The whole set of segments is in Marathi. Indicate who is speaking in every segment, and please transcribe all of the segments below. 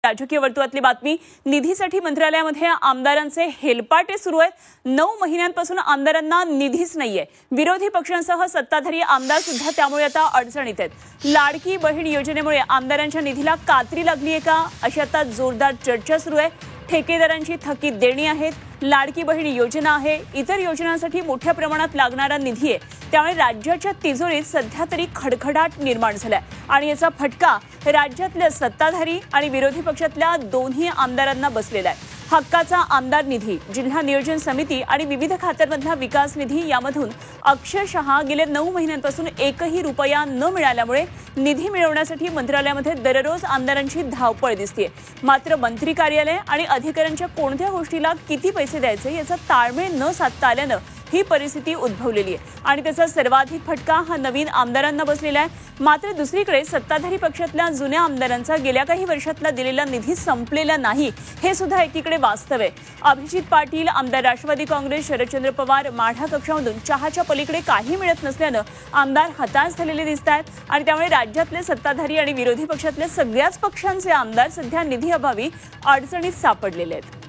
Speaker 1: राजकीय वर्तुळातली बातमी। निधीसाठी मंत्रालयामध्ये आमदारांचे हेलपाटे सुरू आहेत। 9 महिन्यांपासून आमदारांना निधीच नाहीये। विरोधी पक्षांसह सत्ताधारी आमदार सुद्धा त्यामुळे आता अडचणीत आहेत। लाडकी बहीण योजनेमुळे आमदारांच्या निधीला कात्री लागलीये का, अशी आता जोरदार चर्चा सुरू आहे। ठेकेदारांची थकीत देणी आहेत, लाडकी बहीण योजना आहे, इतर योजनांसाठी मोठ्या प्रमाणात लागणारा निधी आहे। त्यामुळे राज्याच्या तिजोरीत सध्या तरी खडखडाट निर्माण झालाय आणि याचा फटका राज्यातल्या सत्ताधारी आणि विरोधी पक्षातल्या दोन्ही आमदारांना बसलेला आहे। हक्काचा आमदार निधी, जिल्हा नियोजन समिती आणि विविध खात्यांमधला विकास निधी यामधून अक्षरशः गेल्या 9 महिन्यांपासून एकही रुपया न मिळाल्यामुळे निधी मिळवण्यासाठी मंत्रालयामध्ये दररोज आमदारांची धावपळ दिसते। मात्र मंत्री कार्यालय आणि अधिकाऱ्यांच्या कोणत्या गोष्टीला किती पैसे द्यायचे याचा ताळमेळ न साधता आल्यानं ही परिस्थिती उद्भवलेली आहे आणि त्याचा सर्वाधिक फटका हा नवीन आमदारांना बसलेला आहे। मात्र दुसरीकडे सत्ताधारी पक्षातल्या जुन्या आमदारांचा गेल्या काही वर्षातला दिलेला निधी संपलेला नाही, हे सुद्धा एकीकडे वास्तव आहे। अभिजित पाटील, आमदार राष्ट्रवादी काँग्रेस, शरदचंद्र पवार माढा कक्षामधून चहाच्या पलीकडे काही मिळत नसल्यानं आमदार हताश झालेले दिसत आहेत आणि त्यामुळे राज्यातले सत्ताधारी आणि विरोधी पक्षातल्या सगळ्याच पक्षांचे आमदार सध्या निधी अभावी अडचणीत सापडलेले आहेत।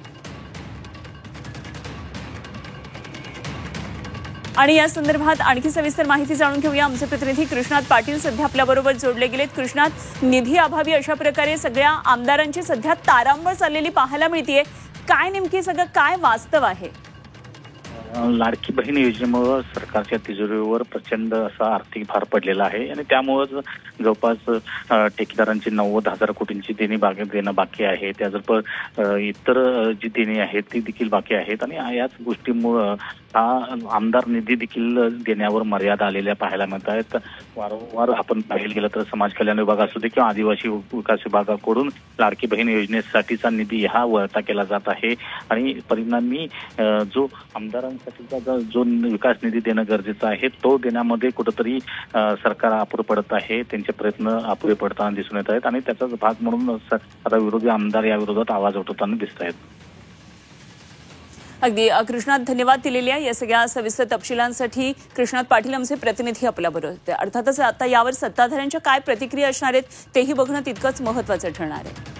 Speaker 1: आणि या संदर्भात आणखी सविस्तर माहिती जाणून घेऊया। आमचे प्रतिनिधी कृष्णात पाटील सध्या आपल्याबरोबर जोडले गेलेत। कृष्णात, निधी अभावी अशा प्रकारे सगळ्या आमदारांची सध्या तारांबळ चाललेली पाहायला मिळतेय, काय नेमकी सगळं काय वास्तव आहे?
Speaker 2: लाडकी बहीण योजनेमुळे सरकारच्या तिजोरीवर प्रचंड असा आर्थिक भार पडलेला आहे आणि त्यामुळे जवळपास ठेकेदारांची 90,000 कोटींची देणी देणं बाकी आहे। त्याचबरोबर इतर जी देणी आहेत ती देखील बाकी आहेत आणि याच गोष्टीमुळे हा आमदार निधी देखील देण्यावर मर्यादा आलेल्या पाहायला मिळत आहेत। वारंवार आपण पाहिलं गेलं तर समाज कल्याण विभाग असू दे किंवा आदिवासी विकास विभागाकडून लाडकी बहीण योजनेसाठीचा निधी हा वळता केला जात आहे आणि परिणामी जो आमदारांसाठीचा जो विकास निधी देणं गरजेचं आहे तो देण्यामध्ये कुठंतरी सरकार अपुरं पडत आहे। त्यांचे प्रयत्न अपुरे पडताना दिसून येत आहेत आणि त्याचाच भाग म्हणून आता विरोधी आमदार या विरोधात आवाज उठवताना दिसत आहेत।
Speaker 1: अगदी कृष्णात, धन्यवाद दिलेल्या या सगळ्या सविस्तर तपशिलांसाठी। कृष्णात पाटील आमचे प्रतिनिधी आपल्याबरोबर होते। अर्थातच आता यावर सत्ताधाऱ्यांच्या काय प्रतिक्रिया असणार आहेत तेही बघणं तितकंच महत्त्वाचं ठरणार आहे।